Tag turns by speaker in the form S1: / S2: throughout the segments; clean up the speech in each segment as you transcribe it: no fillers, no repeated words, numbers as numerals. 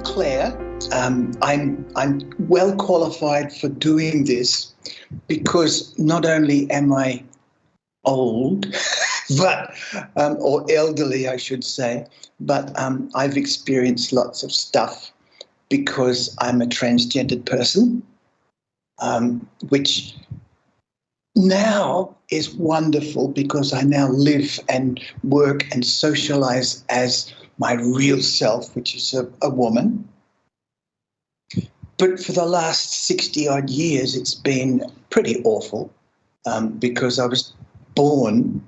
S1: Clare. I'm well qualified for doing this because not only am I old, but or elderly, I should say, but I've experienced lots of stuff because I'm a transgendered person, which now is wonderful because I now live and work and socialize as my real self, which is a woman. But for the last 60 odd years, it's been pretty awful because I was born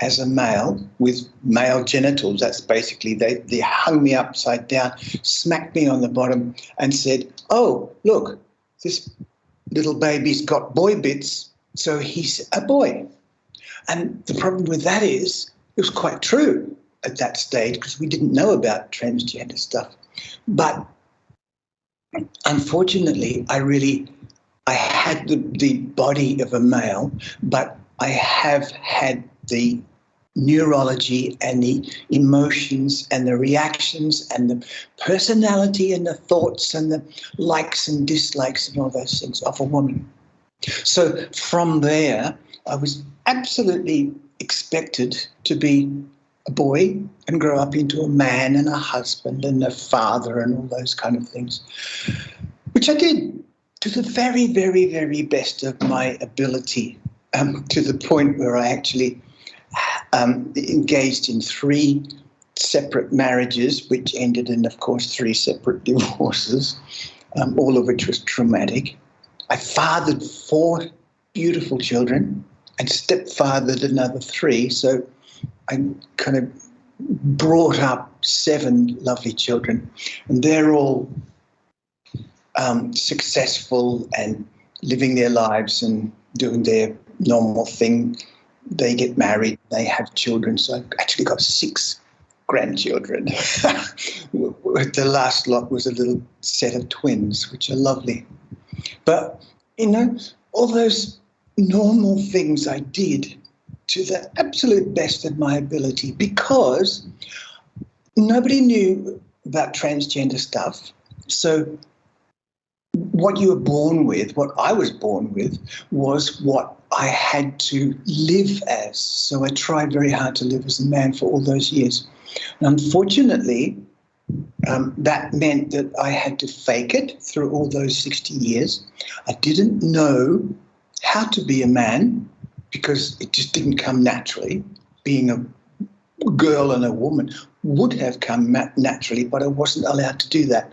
S1: as a male with male genitals. That's basically, they hung me upside down, smacked me on the bottom and said, oh, look, this little baby's got boy bits, so he's a boy. And the problem with that is it was quite true at that stage because we didn't know about transgender stuff. But unfortunately, I had the body of a male, but I have had the neurology and the emotions and the reactions and the personality and the thoughts and the likes and dislikes and all those things of a woman. So from there, I was absolutely expected to be a boy and grow up into a man and a husband and a father and all those kind of things, which I did to the very, very, very best of my ability, to the point where I actually engaged in 3 separate marriages, which ended in, of course, 3 separate divorces, all of which was traumatic. I fathered 4 beautiful children and stepfathered another 3, so I kind of brought up 7 lovely children, and they're all successful and living their lives and doing their normal thing. They get married, they have children, so I've actually got 6 grandchildren. The last lot was a little set of twins, which are lovely. But, you know, all those normal things I did to the absolute best of my ability because nobody knew about transgender stuff. So what you were born with, what I was born with, was what I had to live as. So I tried very hard to live as a man for all those years. And unfortunately, that meant that I had to fake it through all those 60 years. I didn't know how to be a man because it just didn't come naturally. Being a girl and a woman would have come naturally, but I wasn't allowed to do that.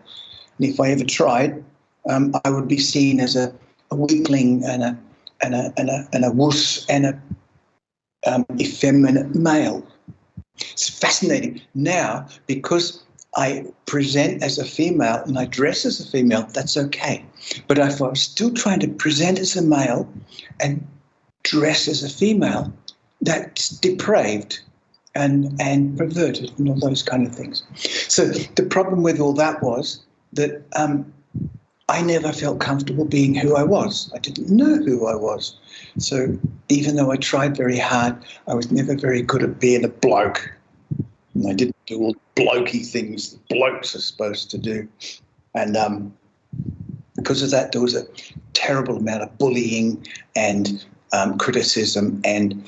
S1: And if I ever tried, I would be seen as a weakling and a wuss and a effeminate male. It's fascinating now because I present as a female and I dress as a female, that's okay. But if I was still trying to present as a male and dress as a female, that's depraved and perverted and all those kind of things. So the problem with all that was that I never felt comfortable being who I was. I didn't know who I was. So even though I tried very hard, I was never very good at being a bloke. And I didn't do all the blokey things that blokes are supposed to do. And because of that, there was a terrible amount of bullying and criticism and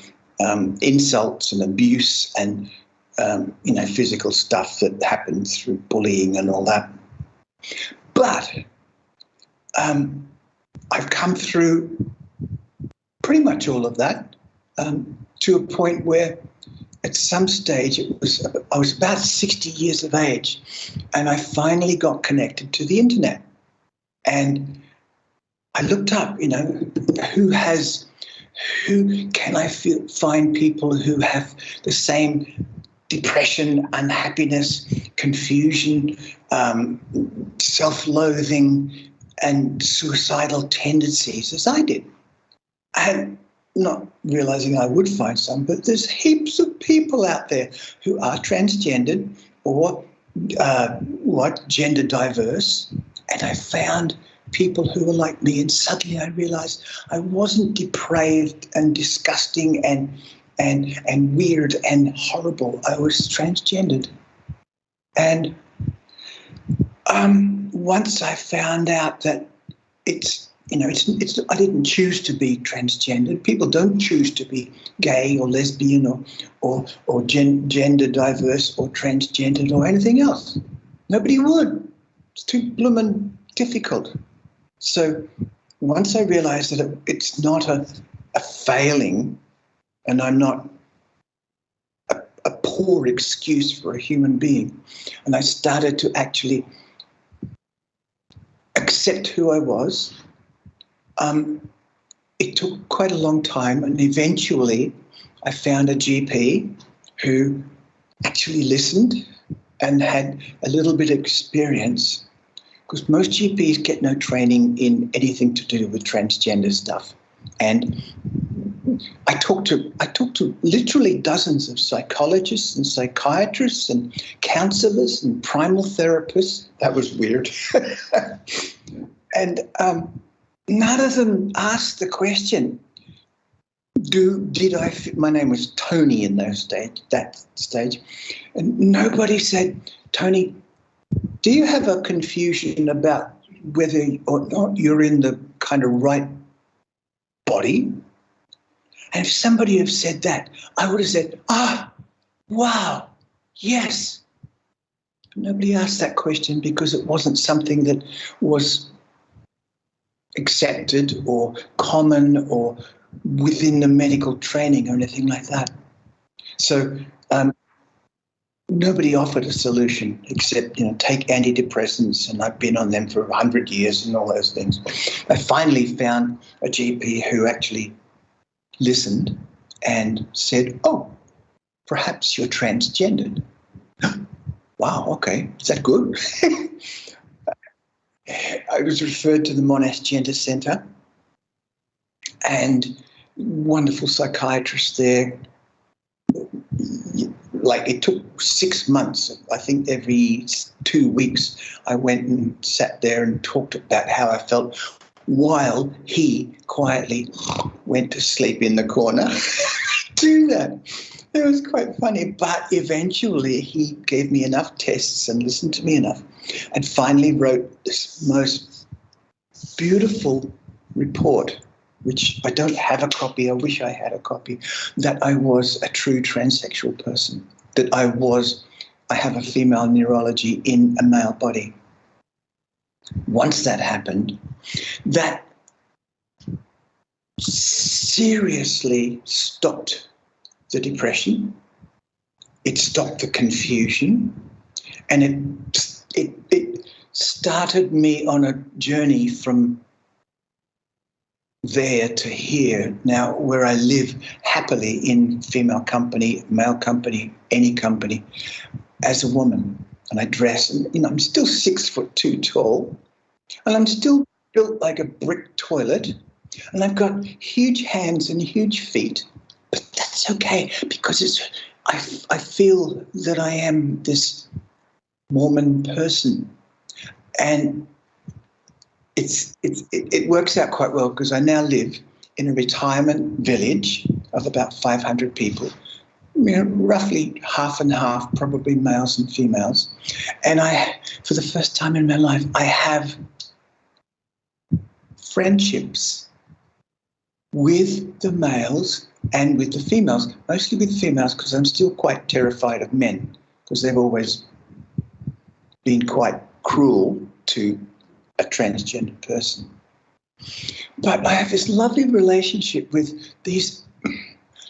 S1: insults and abuse and, physical stuff that happened through bullying and all that. But I've come through pretty much all of that to a point where at some stage I was about 60 years of age and I finally got connected to the internet. And I looked up, who can I find people who have the same depression, unhappiness, confusion, self-loathing, and suicidal tendencies as I did. And not realizing I would find some, but there's heaps of people out there who are transgendered or gender diverse. And I found people who were like me, and suddenly I realized I wasn't depraved and disgusting and weird and horrible. I was transgendered. And Once I found out that it's I didn't choose to be transgendered. People don't choose to be gay or lesbian or gender diverse or transgendered or anything else. Nobody would. It's too bloomin' difficult. So once I realized that it's not a failing, and I'm not a poor excuse for a human being, and I started to actually accept who I was, it took quite a long time, and eventually I found a GP who actually listened and had a little bit of experience, because most GPs get no training in anything to do with transgender stuff. And I talked to literally dozens of psychologists and psychiatrists and counselors and primal therapists. That was weird. And none of them asked the question, did I fit? My name was Tony in that stage. And nobody said, Tony, do you have a confusion about whether or not you're in the kind of right body? And if somebody had said that, I would have said, wow, yes. Nobody asked that question because it wasn't something that was accepted or common or within the medical training or anything like that. So nobody offered a solution except, take antidepressants, and I've been on them for 100 years and all those things. I finally found a GP who actually listened and said, oh, perhaps you're transgendered. Wow, okay, is that good? I was referred to the Monash Gender Centre, and wonderful psychiatrist there. Like, it took 6 months. I think every 2 weeks I went and sat there and talked about how I felt while he quietly went to sleep in the corner. Do that. It was quite funny, but eventually he gave me enough tests and listened to me enough and finally wrote this most beautiful report, which I don't have a copy. I wish I had a copy, that I was a true transsexual person, that I have a female neurology in a male body. Once that happened, that seriously stopped the depression. It stopped the confusion, and it started me on a journey from there to here now, where I live happily in female company, male company, any company, as a woman. And I dress, and I'm still 6'2" tall, and I'm still built like a brick toilet, and I've got huge hands and huge feet, but that's okay, because I feel that I am this woman person, and it works out quite well, because I now live in a retirement village of about 500 people, roughly half and half, probably males and females. And for the first time in my life, I have friendships with the males and with the females, mostly with females, because I'm still quite terrified of men, because they've always been quite cruel to a transgender person. But I have this lovely relationship with these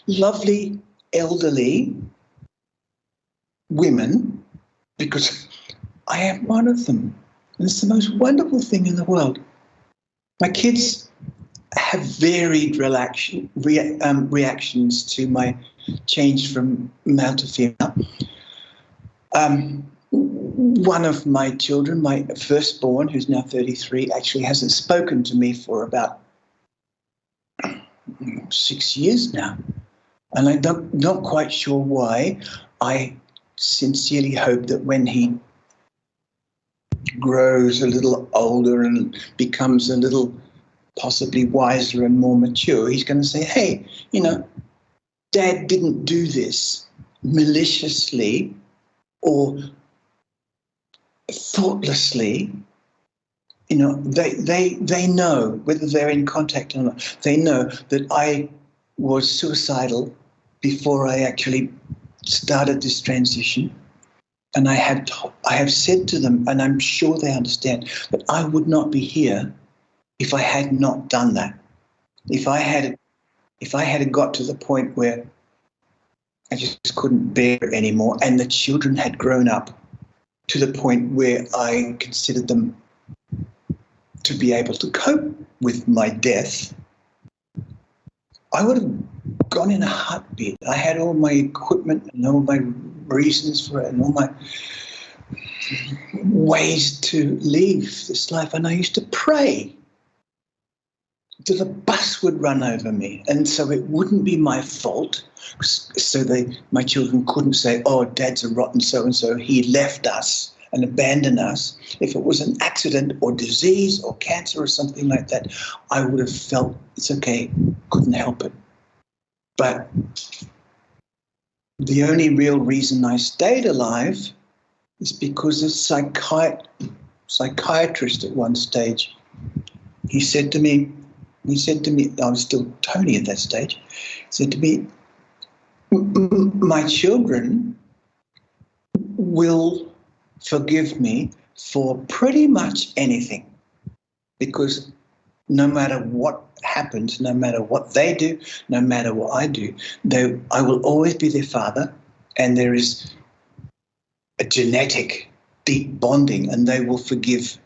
S1: lovely elderly women, because I am one of them. And it's the most wonderful thing in the world. My kids have varied reactions to my change from male to female. One of my children, my firstborn, who's now 33, actually hasn't spoken to me for about 6 years now. And I'm not quite sure why. I sincerely hope that when he grows a little older and becomes a little possibly wiser and more mature, he's going to say, hey, Dad didn't do this maliciously or thoughtlessly, they know, whether they're in contact or not, they know that I was suicidal before I actually started this transition. And I have said to them, and I'm sure they understand, that I would not be here if I had not done that. If I had got to the point where I just couldn't bear it anymore, and the children had grown up to the point where I considered them to be able to cope with my death, I would have gone in a heartbeat. I had all my equipment and all my reasons for it and all my ways to leave this life. And I used to pray that a bus would run over me, and so it wouldn't be my fault. So my children couldn't say, "Oh, Dad's a rotten so-and-so. He left us and abandoned us." If it was an accident or disease or cancer or something like that, I would have felt it's okay, couldn't help it. But the only real reason I stayed alive is because a psychiatrist at one stage, he said to me, I was still Tony at that stage, he said to me, "My children will forgive me for pretty much anything, because no matter what happens, no matter what they do, no matter what I do, I will always be their father, and there is a genetic deep bonding, and they will forgive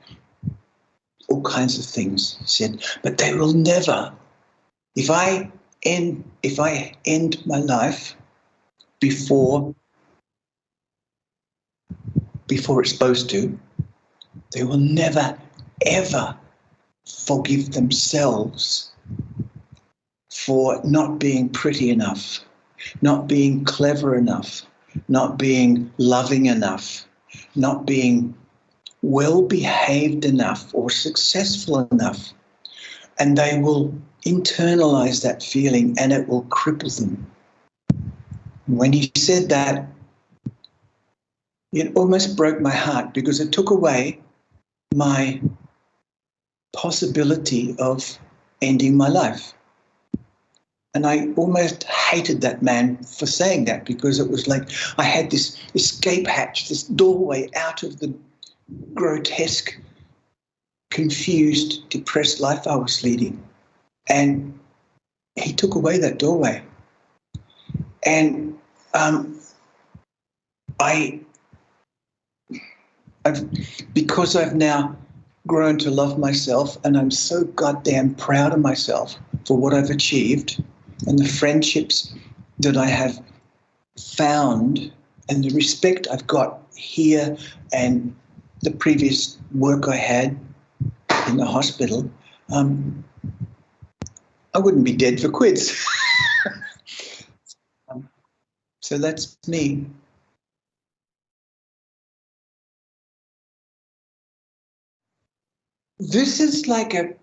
S1: all kinds of things," he said, "but they will never, if I end my life before it's supposed to, they will never, ever forgive themselves for not being pretty enough, not being clever enough, not being loving enough, not being well-behaved enough or successful enough." And they will internalize that feeling, and it will cripple them. When he said that, it almost broke my heart, because it took away my possibility of ending my life. And I almost hated that man for saying that, because it was like I had this escape hatch, this doorway out of the grotesque, confused, depressed life I was leading. And he took away that doorway. And because I've now grown to love myself, and I'm so goddamn proud of myself for what I've achieved and the friendships that I have found and the respect I've got here and the previous work I had in the hospital, I wouldn't be dead for quids. So that's me. This is like a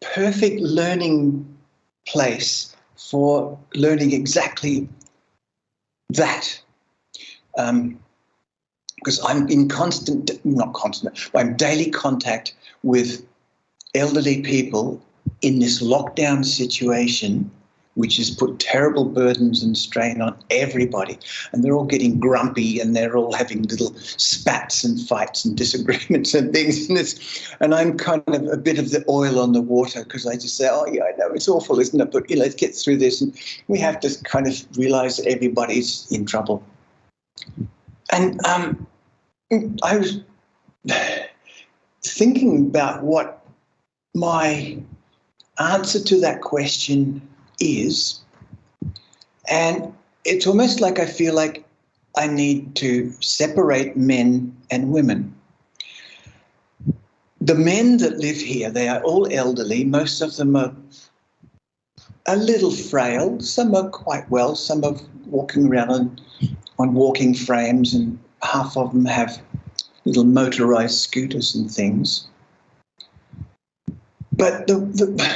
S1: perfect learning place for learning exactly that. Because I'm in I'm daily contact with elderly people in this lockdown situation, which has put terrible burdens and strain on everybody. And they're all getting grumpy, and they're all having little spats and fights and disagreements and things. And I'm kind of a bit of the oil on the water, because I just say, "Oh, yeah, I know, it's awful, isn't it? But, let's get through this." And we have to kind of realize that everybody's in trouble. And I was thinking about what my answer to that question is, and it's almost like I feel like I need to separate men and women. The men that live here, they are all elderly. Most of them are a little frail. Some are quite well. Some are walking around on walking frames, and half of them have little motorized scooters and things. But the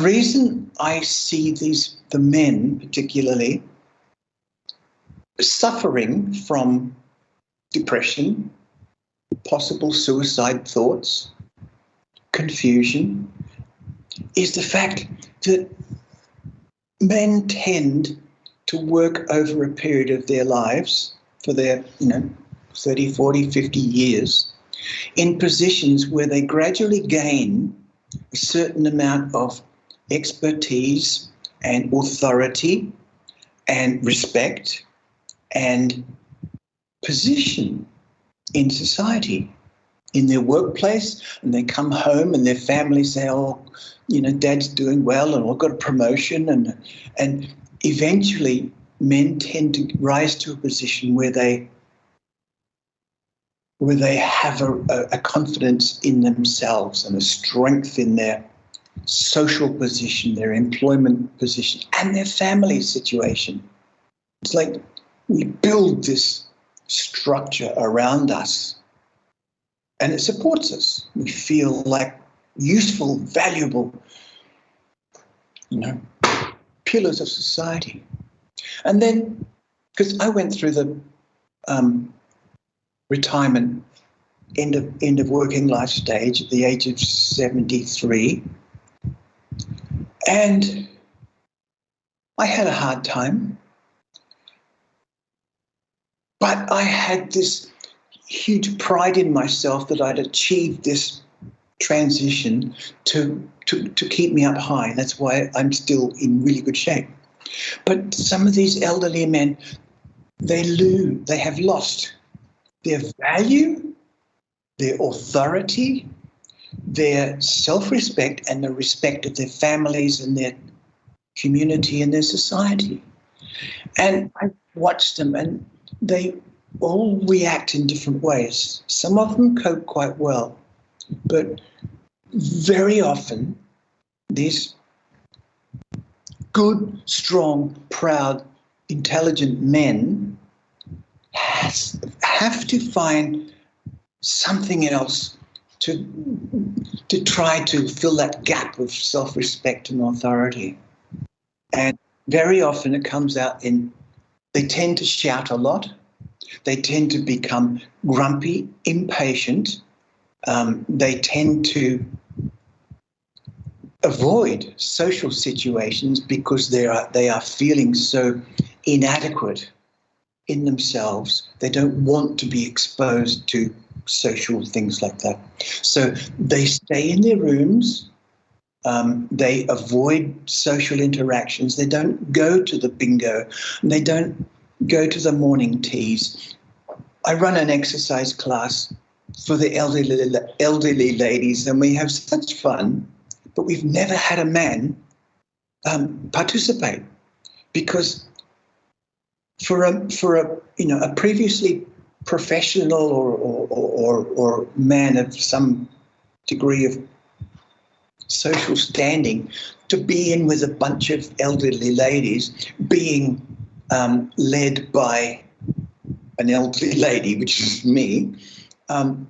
S1: reason I see the men particularly suffering from depression possible suicide thoughts, confusion, is the fact that men tend to work over a period of their lives for their, 30, 40, 50 years in positions where they gradually gain a certain amount of expertise and authority and respect and position in society, in their workplace, and they come home and their family say, oh, Dad's doing well and I've got a promotion, and eventually men tend to rise to a position where they have a confidence in themselves and a strength in their social position, their employment position, and their family situation. It's like we build this structure around us and it supports us. We feel like useful, valuable, pillars of society. And then, because I went through the retirement, end of working life stage at the age of 73, and I had a hard time, but I had this huge pride in myself that I'd achieved this transition to keep me up high. That's why I'm still in really good shape. But some of these elderly men, they have lost their value, their authority, their self-respect, and the respect of their families and their community and their society. And I watched them, and they all react in different ways. Some of them cope quite well, but very often these good, strong, proud, intelligent men have to find something else to try to fill that gap of self-respect and authority. And very often it comes out in, they tend to shout a lot. They tend to become grumpy, impatient. They tend to avoid social situations because they are feeling so inadequate in themselves. They don't want to be exposed to social things like that. So they stay in their rooms. They avoid social interactions. They don't go to the bingo. And they don't go to the morning teas. I run an exercise class for the elderly ladies, and we have such fun, but we've never had a man participate, because for a previously professional or man of some degree of social standing to be in with a bunch of elderly ladies, being led by an elderly lady, which is me,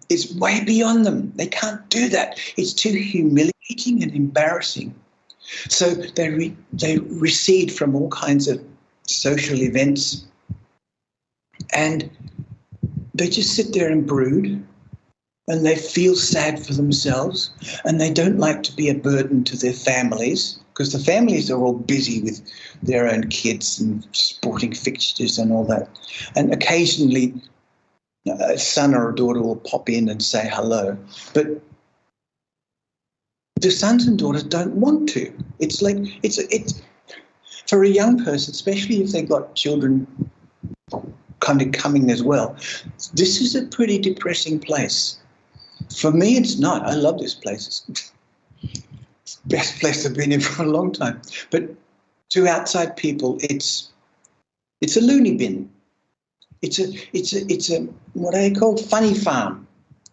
S1: is way beyond them. They can't do that. It's too humiliating and embarrassing. So they recede from all kinds of social events, and they just sit there and brood, and they feel sad for themselves, and they don't like to be a burden to their families, because the families are all busy with their own kids and sporting fixtures and all that. And occasionally a son or a daughter will pop in and say hello, but the sons and daughters don't want to. It's like, it's for a young person, especially if they've got children kind of coming as well, this is a pretty depressing place. For me, it's not. I love this place. It's the best place I've been in for a long time. But to outside people, it's a loony bin. It's a what are they called? Funny farm.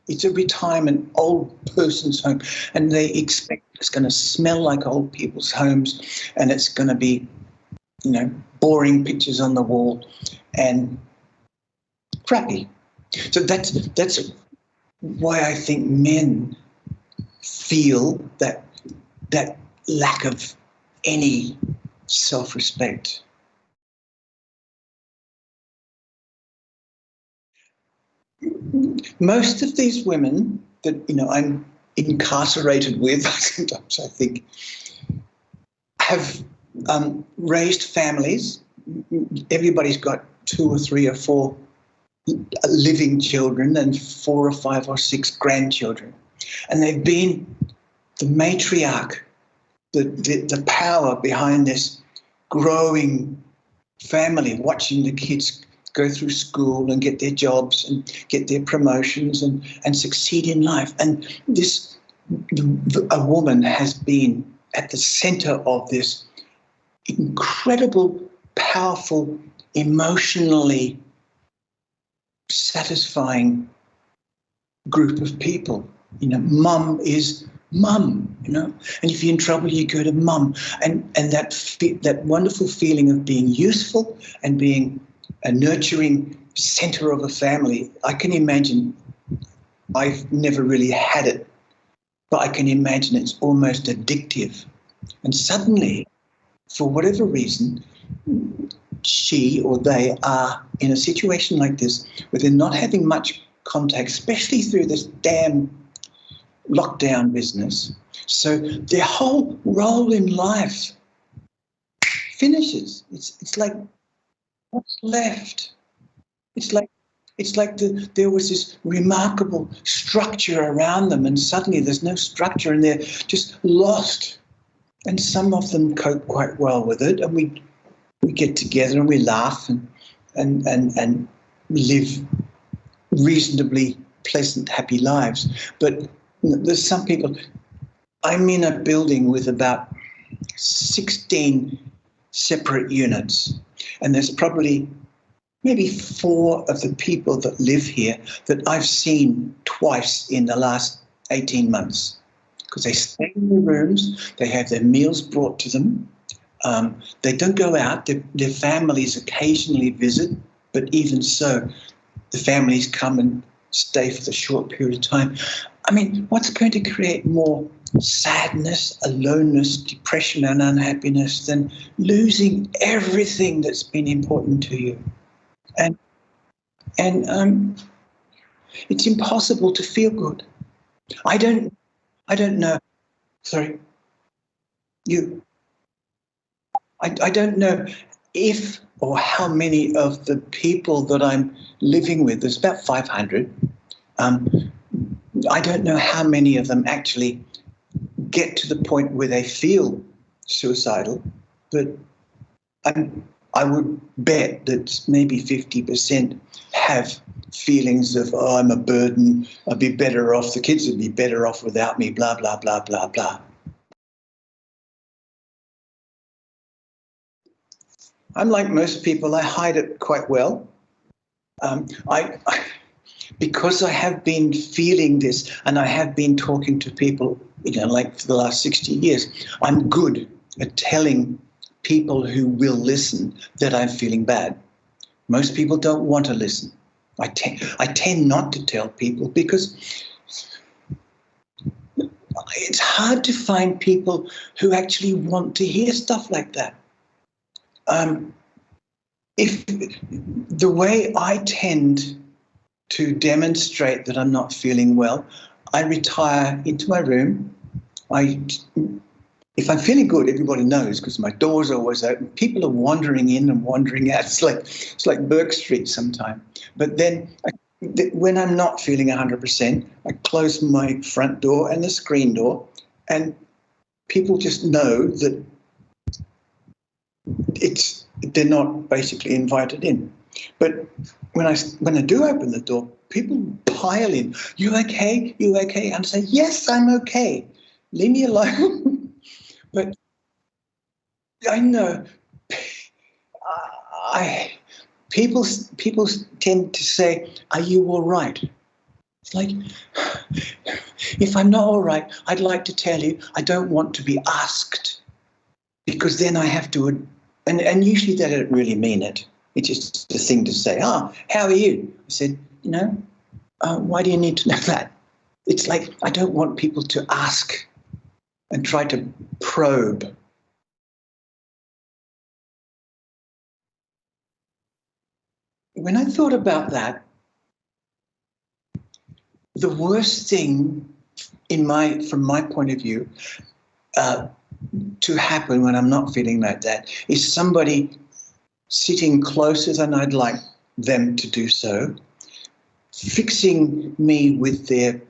S1: It's a retirement old person's home, and they expect it's going to smell like old people's homes, and it's going to be, boring pictures on the wall and crappy. So that's why I think men feel that lack of any self-respect. most of these women that, I'm incarcerated with, sometimes I think, have raised families. Everybody's got 2 or 3 or 4 living children and 4 or 5 or 6 grandchildren. And they've been the matriarch, the power behind this growing family, watching the kids go through school and get their jobs and get their promotions and succeed in life. And a woman has been at the center of this incredible, powerful, emotionally satisfying group of people. Mum is mum, and if you're in trouble, you go to mum. And that wonderful feeling of being useful and being a nurturing center of a family. I can imagine, I've never really had it, but I can imagine it's almost addictive. And suddenly, for whatever reason, she or they are in a situation like this where they're not having much contact, especially through this damn lockdown business. So their whole role in life finishes. It's like, what's left? It's like there was this remarkable structure around them, and suddenly there's no structure, and they're just lost. And some of them cope quite well with it, and we get together and we laugh and live reasonably pleasant, happy lives. But there's some people. I'm in a building with about 16 separate units, and there's probably maybe 4 of the people that live here that I've seen twice in the last 18 months, because they stay in their rooms, they have their meals brought to them, they don't go out, their families occasionally visit, but even so, the families come and stay for the short period of time. I mean, what's going to create more sadness, aloneness, depression and unhappiness than losing everything that's been important to you? And it's impossible to feel good. I don't know. Sorry, you. I don't know if or how many of the people that I'm living with, there's about 500, I don't know how many of them actually get to the point where they feel suicidal, but I would bet that maybe 50% have feelings of, oh, I'm a burden, I'd be better off, the kids would be better off without me, blah, blah, blah, blah, blah. I'm like most people, I hide it quite well. Because I have been feeling this and I have been talking to people, like for the last 60 years, I'm good at telling people who will listen that I'm feeling bad. Most people don't want to listen. I tend not to tell people because it's hard to find people who actually want to hear stuff like that. If the way I tend to demonstrate that I'm not feeling well, I retire into my room. If I'm feeling good, everybody knows because my door's always open. People are wandering in and wandering out. It's like Burke Street sometimes. But then when I'm not feeling 100%, I close my front door and the screen door, and people just know that they're not basically invited in. But when I do open the door, people pile in. You okay? You okay? And I say, yes, I'm okay. Leave me alone. But I know people tend to say, are you all right? It's like, if I'm not all right, I'd like to tell you I don't want to be asked, because then I have to, and usually they don't really mean it. It's just a thing to say, how are you? I said, why do you need to know that? It's like, I don't want people to ask and try to probe. When I thought about that, the worst thing from my point of view, to happen when I'm not feeling like that is somebody sitting closer than I'd like them to do so, fixing me with their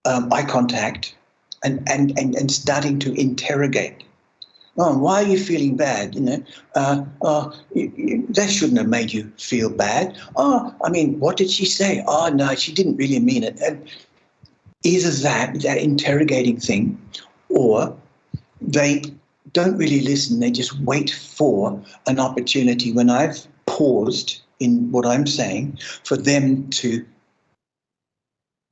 S1: eye contact and starting to interrogate. Oh, why are you feeling bad? That shouldn't have made you feel bad. Oh, I mean, what did she say? Oh, no, she didn't really mean it. And either that interrogating thing, or they don't really listen. They just wait for an opportunity when I've paused in what I'm saying for them to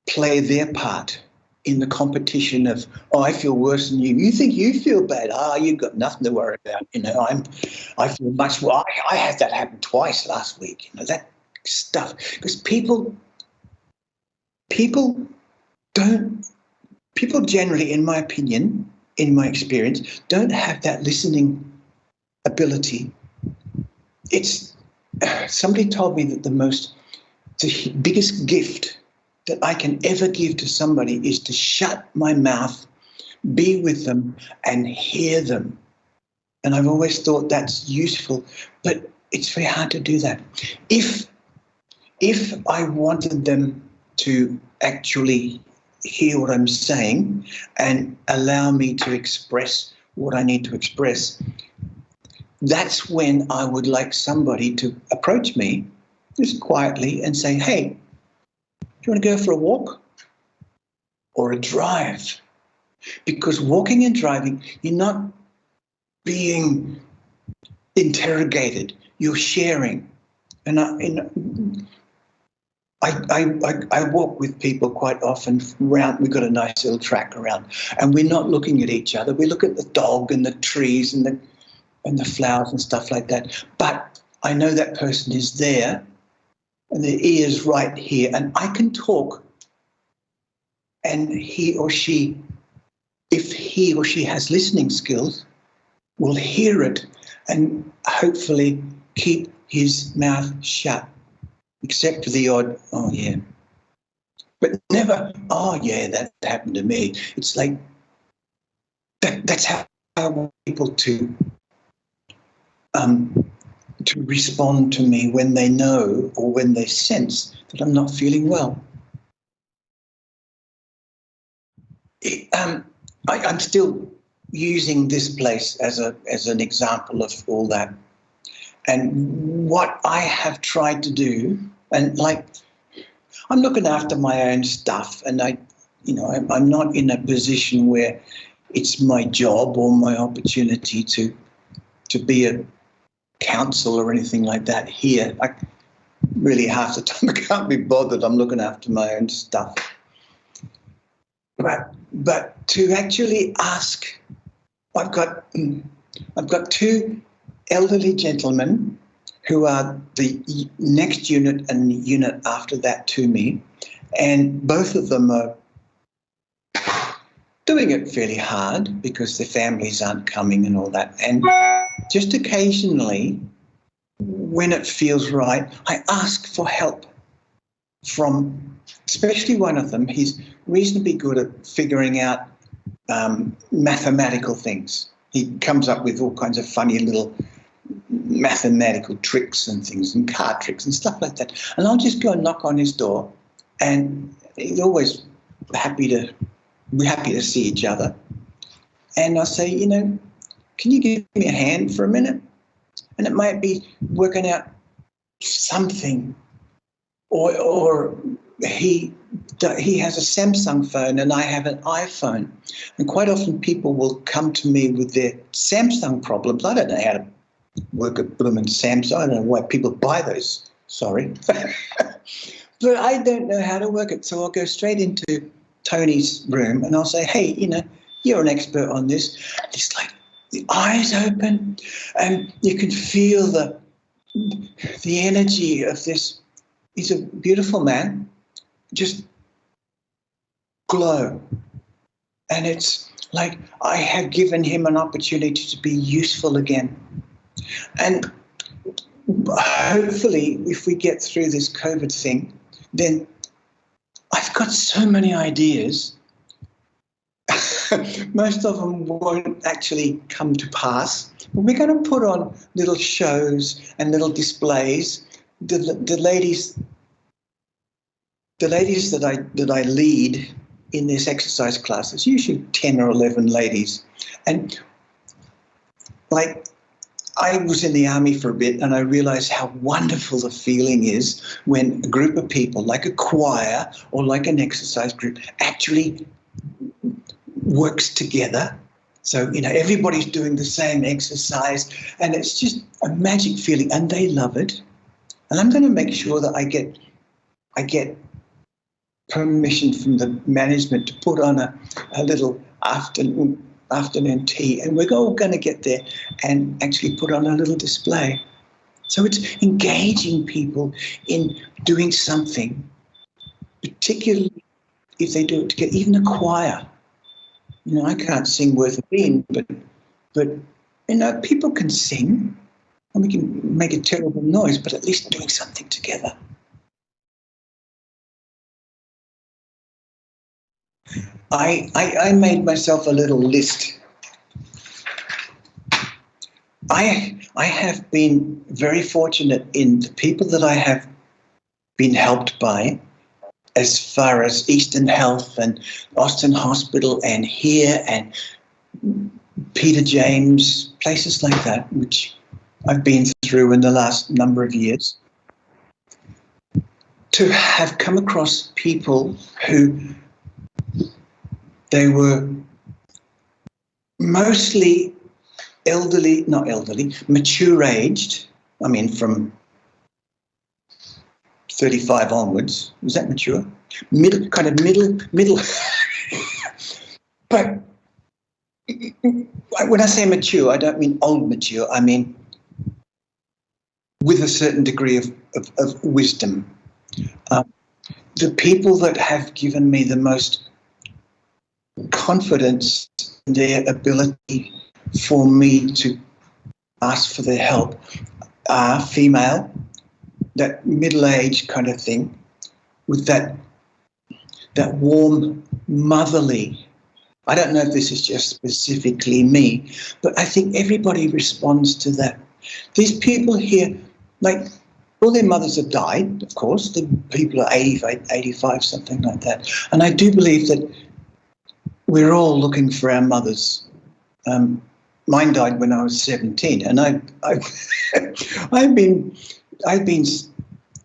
S1: play their part in the competition of, oh, I feel worse than you. You think you feel bad? You've got nothing to worry about. I feel much worse. I had that happen twice last week. That stuff. Because people generally, in my opinion, in my experience, don't have that listening ability. Somebody told me that the biggest gift that I can ever give to somebody is to shut my mouth, be with them, and hear them. And I've always thought that's useful, but it's very hard to do that. If I wanted them to actually hear what I'm saying and allow me to express what I need to express, that's when I would like somebody to approach me just quietly and say, hey, do you want to go for a walk or a drive? Because walking and driving, you're not being interrogated, you're sharing. And I walk with people quite often around. We've got a nice little track around, and we're not looking at each other. We look at the dog and the trees and the flowers and stuff like that. But I know that person is there, and their ear's right here, and I can talk. And he or she, if he or she has listening skills, will hear it and hopefully keep his mouth shut. Except for the odd, oh, yeah. But never, oh, yeah, that happened to me. It's like, that's how I want people to respond to me when they know or when they sense that I'm not feeling well. I'm still using this place as an example of all that. And what I have tried to do, and I'm looking after my own stuff, and I'm not in a position where it's my job or my opportunity to be a counsellor or anything like that here. Really half the time I can't be bothered. I'm looking after my own stuff. But to actually ask, I've got two elderly gentlemen who are the next unit and the unit after that to me, and both of them are doing it fairly hard because their families aren't coming and all that. And just occasionally, when it feels right, I ask for help from, especially one of them. He's reasonably good at figuring out mathematical things. He comes up with all kinds of funny little mathematical tricks and things and card tricks and stuff like that. And I'll just go and knock on his door, and he's always we're happy to see each other. And I say, can you give me a hand for a minute? And it might be working out something, or he has a Samsung phone and I have an iPhone. And quite often people will come to me with their Samsung problems. I don't know how to work at blooming Samsung. I don't know why people buy those. Sorry. But I don't know how to work it. So I'll go straight into Tony's room and I'll say, hey, you're an expert on this. And it's like the eyes open and you can feel the energy of this. He's a beautiful man, just glow. And it's like I have given him an opportunity to be useful again. And hopefully, if we get through this COVID thing, then I've got so many ideas. Most of them won't actually come to pass. But we're going to put on little shows and little displays. The ladies that I lead in this exercise class, it's usually 10 or 11 ladies. And like, I was in the army for a bit, and I realized how wonderful the feeling is when a group of people, like a choir or like an exercise group, actually works together. So, everybody's doing the same exercise, and it's just a magic feeling, and they love it. And I'm going to make sure that I get permission from the management to put on a little afternoon tea, and we're all going to get there and actually put on a little display. So it's engaging people in doing something, particularly if they do it together, even a choir. I can't sing worth a bean, but people can sing, and we can make a terrible noise, but at least doing something together. I made myself a little list. I have been very fortunate in the people that I have been helped by, as far as Eastern Health and Austin Hospital and here and Peter James, places like that, which I've been through in the last number of years, to have come across people who they were mostly mature aged. I mean, from 35 onwards. Was that mature? Middle. But when I say mature, I don't mean old mature. I mean with a certain degree of wisdom. The people that have given me the most confidence in their ability for me to ask for their help are female, that middle-aged kind of thing, with that warm, motherly. I don't know if this is just specifically me, but I think everybody responds to that. These people here, like, all their mothers have died, of course. The people are 85, something like that. And I do believe that we're all looking for our mothers. Mine died when I was 17, and I've been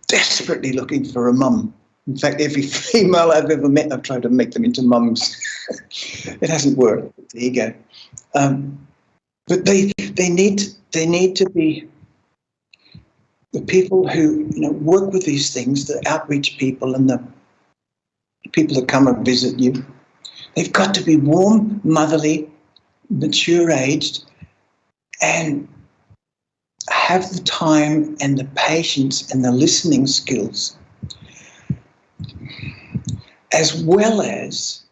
S1: desperately looking for a mum. In fact, every female I've ever met, I've tried to make them into mums. It hasn't worked. There you go. But they need to be the people who work with these things, the outreach people and the people that come and visit you. They've got to be warm, motherly, mature-aged, and have the time and the patience and the listening skills, as well as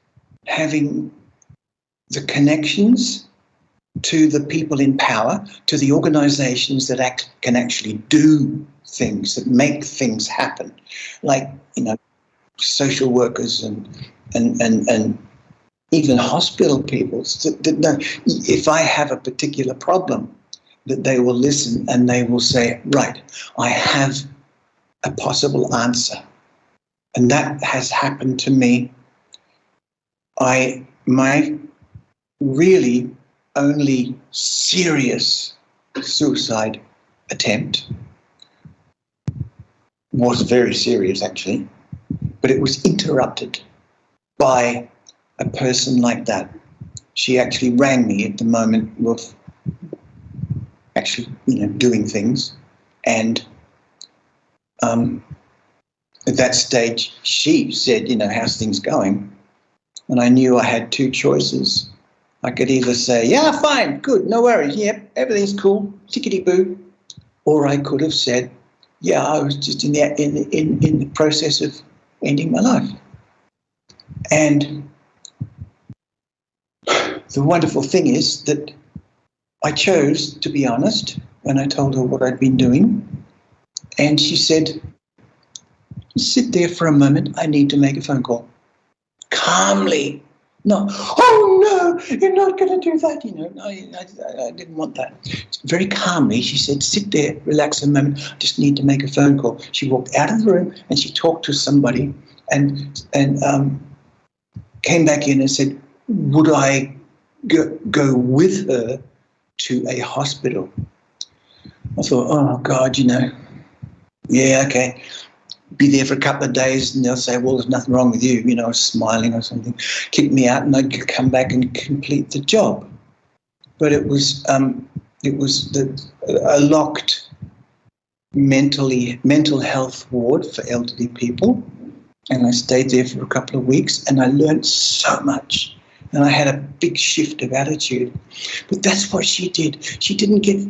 S1: having the connections to the people in power, to the organizations that can actually do things, that make things happen, like, social workers and even hospital people that know if I have a particular problem, that they will listen and they will say, right, I have a possible answer. And that has happened to me. My really only serious suicide attempt was very serious, actually, but it was interrupted by a person like that. She actually rang me at the moment of actually, doing things, and at that stage, she said, how's things going? And I knew I had two choices. I could either say, yeah, fine, good, no worries, yep, everything's cool, tickety-boo. Or I could have said, yeah, I was just in the process of ending my life. And the wonderful thing is that I chose to be honest when I told her what I'd been doing. And she said, Sit there for a moment. I need to make a phone call. Calmly. No, oh no, you're not going to do that. I didn't want that. Very calmly, she said, sit there, relax a moment. I just need to make a phone call. She walked out of the room and she talked to somebody and came back in and said, would I go with her to a hospital? I thought, oh God, yeah, okay. Be there for a couple of days and they'll say, well, there's nothing wrong with you, smiling or something, kick me out and I'd come back and complete the job. But it was a locked mental health ward for elderly people. And I stayed there for a couple of weeks and I learned so much. And I had a big shift of attitude. But that's what she did. She didn't get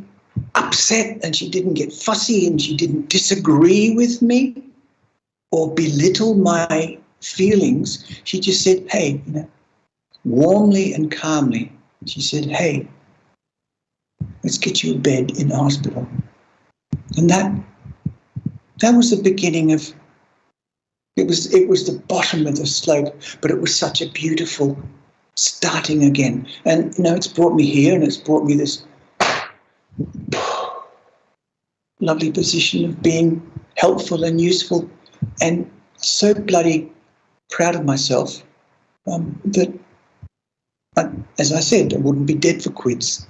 S1: upset and she didn't get fussy and she didn't disagree with me or belittle my feelings. She just said, hey, warmly and calmly, she said, hey, let's get you a bed in the hospital. And that was the beginning of, it was the bottom of the slope, but it was such a beautiful starting again. And, it's brought me here and it's brought me this lovely position of being helpful and useful. And so bloody proud of myself that, as I said, I wouldn't be dead for quids.